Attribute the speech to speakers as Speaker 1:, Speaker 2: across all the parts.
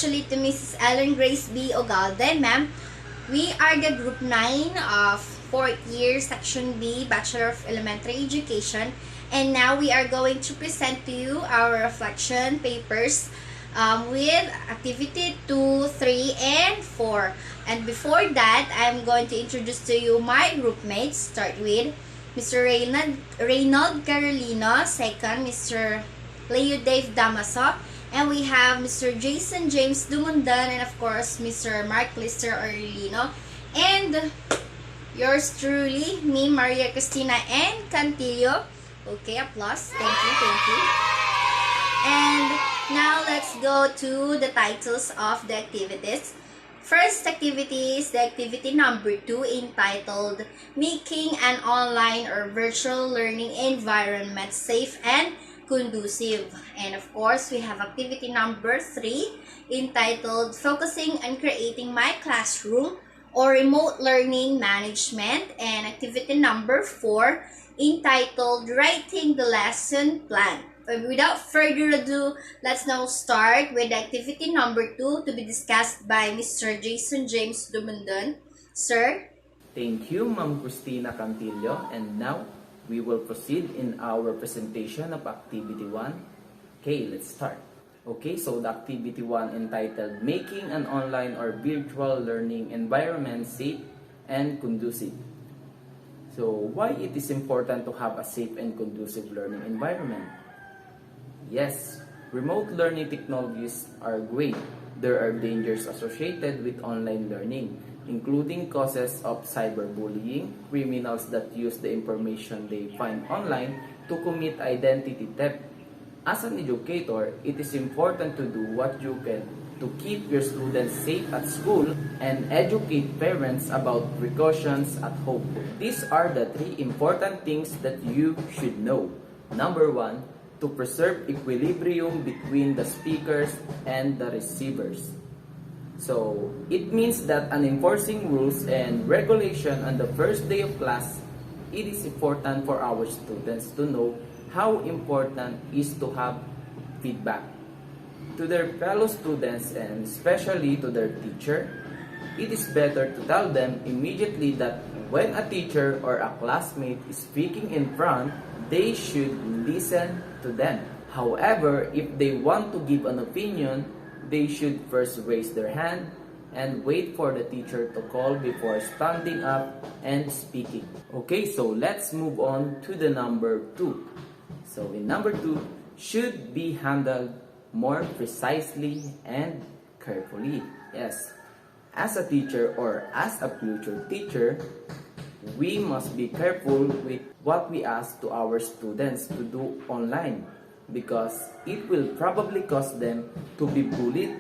Speaker 1: especially to Mrs. Ellen Grace B. Ogalde. Ma'am, we are the Group 9 of 4th year, Section B, Bachelor of Elementary Education. And now we are going to present to you our reflection papers with activity 2, 3, and 4. And before that, I'm going to introduce to you my group mates. Start with Mr. Reynold Carolino. Second, Mr. Leo Dave Damaso. And we have Mr. Jason James Dumundan, and of course, Mr. Mark Lister Orlino. And yours truly, me, Maria Cristina and Cantillo. Okay, applause. Thank you. And now let's go to the titles of the activities. First activity is the activity number 2, entitled Making an Online or Virtual Learning Environment Safe and Conducive. And of course, we have activity number 3, entitled Focusing on Creating My Classroom or Remote Learning Management. And activity number 4, entitled Writing the Lesson Plan. Without further ado, let's now start with activity number 2 to be discussed by Mr. Jason James Dumundan. Sir?
Speaker 2: Thank you, Ma'am Cristina Cantillo. And now, we will proceed in our presentation of Activity 1. Okay, let's start. Okay, so the Activity 1 entitled Making an Online or Virtual Learning Environment Safe and Conducive. So, why it is important to have a safe and conducive learning environment? Yes, remote learning technologies are great. There are dangers associated with online learning, including causes of cyberbullying, criminals that use the information they find online to commit identity theft. As an educator, it is important to do what you can to keep your students safe at school and educate parents about precautions at home. These are the 3 important things that you should know. Number 1, to preserve equilibrium between the speakers and the receivers. So, it means that an enforcing rules and regulation on the first day of class, it is important for our students to know how important is to have feedback to their fellow students and especially to their teacher. It is better to tell them immediately that when a teacher or a classmate is speaking in front, they should listen to them. However, if they want to give an opinion, they should first raise their hand and wait for the teacher to call before standing up and speaking. Okay, so let's move on to the number 2. So in number 2, should be handled more precisely and carefully. Yes, as a teacher or as a future teacher, we must be careful with what we ask to our students to do online because it will probably cause them to be bullied,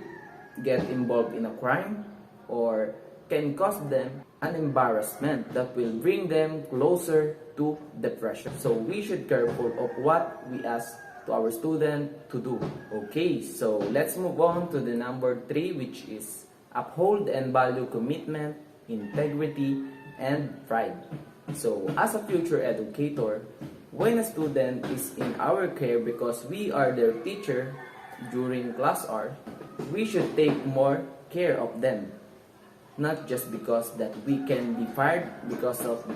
Speaker 2: get involved in a crime, or can cause them an embarrassment that will bring them closer to depression. So we should be careful of what we ask to our student to do. Okay, so let's move on to the number 3, which is uphold and value commitment, integrity, and pride. So, as a future educator, when a student is in our care because we are their teacher during class hour, we should take more care of them. Not just because that we can be fired because of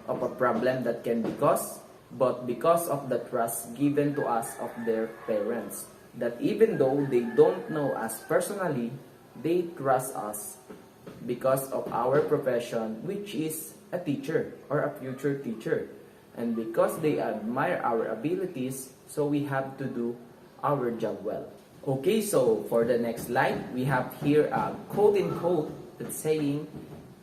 Speaker 2: a problem that can be caused, but because of the trust given to us of their parents. That even though they don't know us personally, they trust us because of our profession, which is a teacher or a future teacher. And because they admire our abilities, so we have to do our job well. Okay, so for the next slide, we have here a quote-in-quote that's saying,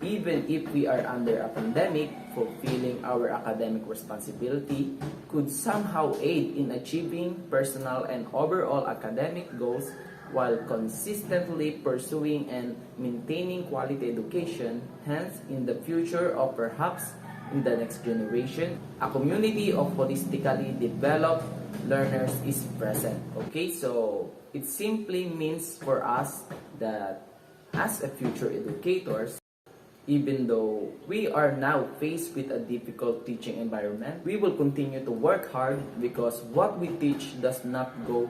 Speaker 2: even if we are under a pandemic, fulfilling our academic responsibility could somehow aid in achieving personal and overall academic goals while consistently pursuing and maintaining quality education. Hence, in the future or perhaps in the next generation, a community of holistically developed learners is present. Okay, so it simply means for us that as a future educators, even though we are now faced with a difficult teaching environment, we will continue to work hard because what we teach does not go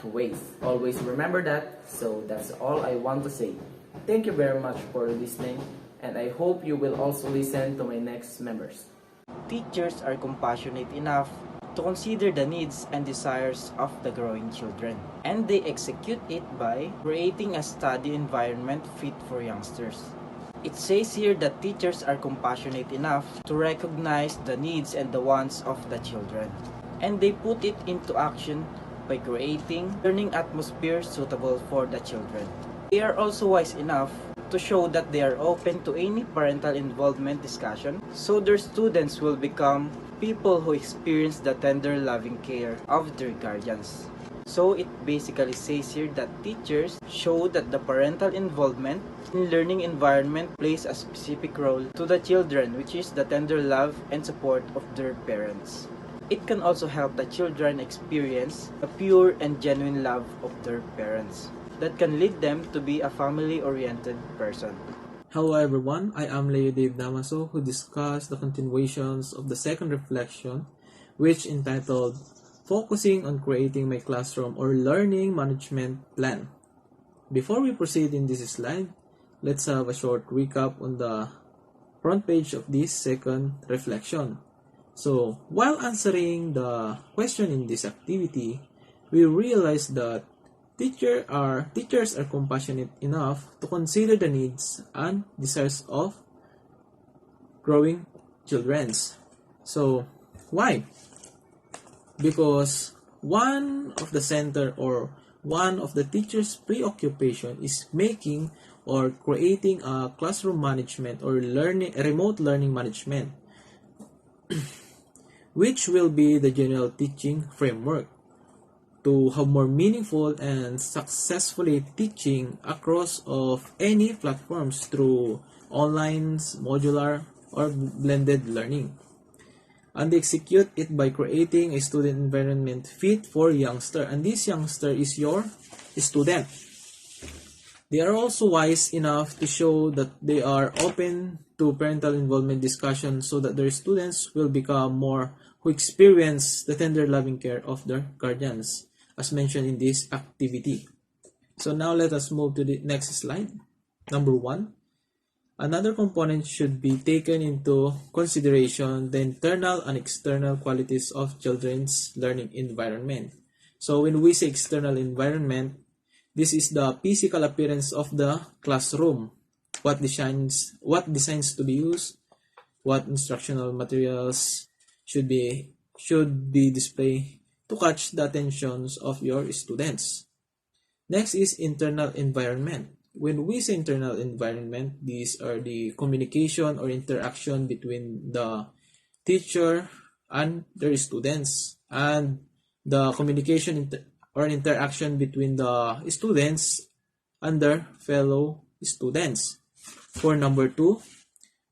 Speaker 2: to waste. Always remember that. So that's all I want to say. Thank you very much for listening, and I hope you will also listen to my next members.
Speaker 3: Teachers are compassionate enough to consider the needs and desires of the growing children, and they execute it by creating a study environment fit for youngsters. It says here that teachers are compassionate enough to recognize the needs and the wants of the children, and they put it into action by creating learning atmosphere suitable for the children. They are also wise enough to show that they are open to any parental involvement discussion, so their students will become people who experience the tender loving care of their guardians. So it basically says here that teachers show that the parental involvement in learning environment plays a specific role to the children, which is the tender love and support of their parents. It can also help the children experience a pure and genuine love of their parents that can lead them to be a family-oriented person.
Speaker 4: Hello everyone, I am Leo Dave Damaso who discussed the continuations of the second reflection, which entitled Focusing on Creating My Classroom or Learning Management Plan. Before we proceed in this slide, let's have a short recap on the front page of this second reflection. So, while answering the question in this activity, we realized that teachers are compassionate enough to consider the needs and desires of growing children. So, why? Because one of the center or one of the teacher's preoccupation is making or creating a classroom management or remote learning management, which will be the general teaching framework to have more meaningful and successfully teaching across of any platforms through online, modular, or blended learning. And they execute it by creating a student environment fit for youngster, and this youngster is your student. They are also wise enough to show that they are open to parental involvement discussion so that their students will become more who experience the tender loving care of their guardians, as mentioned in this activity. So now let us move to the next slide. Number 1. Another component should be taken into consideration the internal and external qualities of children's learning environment. So when we say external environment, this is the physical appearance of the classroom, what designs to be used, what instructional materials should be displayed to catch the attentions of your students. Next is internal environment. When we say internal environment, these are the communication or interaction between the teacher and their students, and the communication or interaction between the students and their fellow students. For number 2,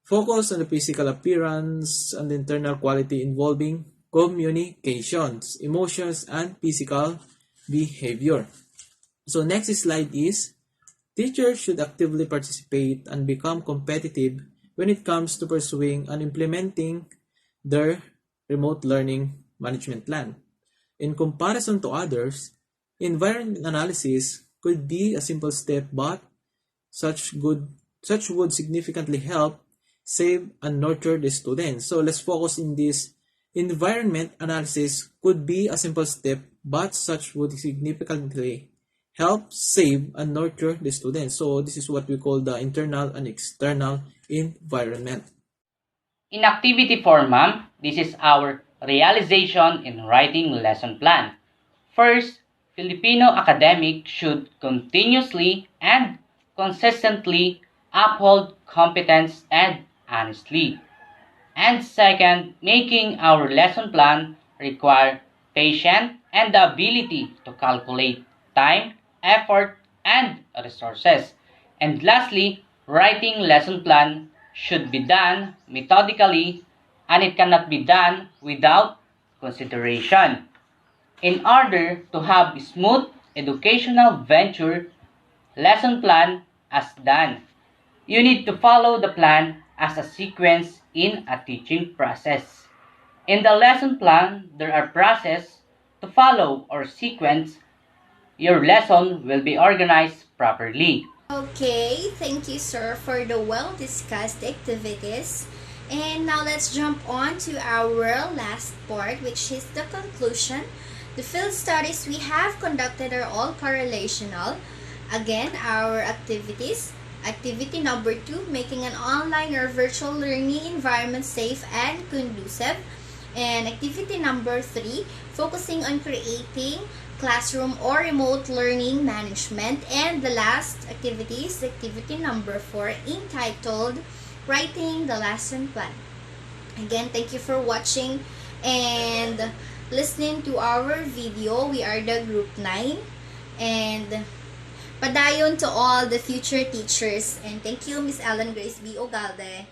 Speaker 4: focus on the physical appearance and the internal quality involving communications, emotions, and physical behavior. So next slide is, teachers should actively participate and become competitive when it comes to pursuing and implementing their remote learning management plan. In comparison to others, environment analysis could be a simple step, but such would significantly help save and nurture the students. So let's focus in this. Environment analysis could be a simple step, but such would significantly help save and nurture the students. So this is what we call the internal and external environment.
Speaker 5: In activity 4, ma'am, this is our realization in writing lesson plan. First, Filipino academic should continuously and consistently uphold competence and honesty. And second, making our lesson plan require patience and the ability to calculate time, effort, and resources. And lastly, writing lesson plan should be done methodically, and it cannot be done without consideration. In order to have a smooth educational venture, lesson plan as done. You need to follow the plan as a sequence in a teaching process. In the lesson plan, there are processes to follow or sequence your lesson will be organized properly.
Speaker 1: Okay, thank you, sir, for the well-discussed activities. And now let's jump on to our last part, which is the conclusion. The field studies we have conducted are all correlational. Again, our activities. Activity number 2, making an online or virtual learning environment safe and conducive. And activity number 3, focusing on creating classroom or remote learning management. And the last activity is activity number 4, entitled writing the lesson plan. Again, thank you for watching and listening to our video. We are the group 9, and padayon to all the future teachers. And thank you, Miss Ellen Grace B. Ogalde.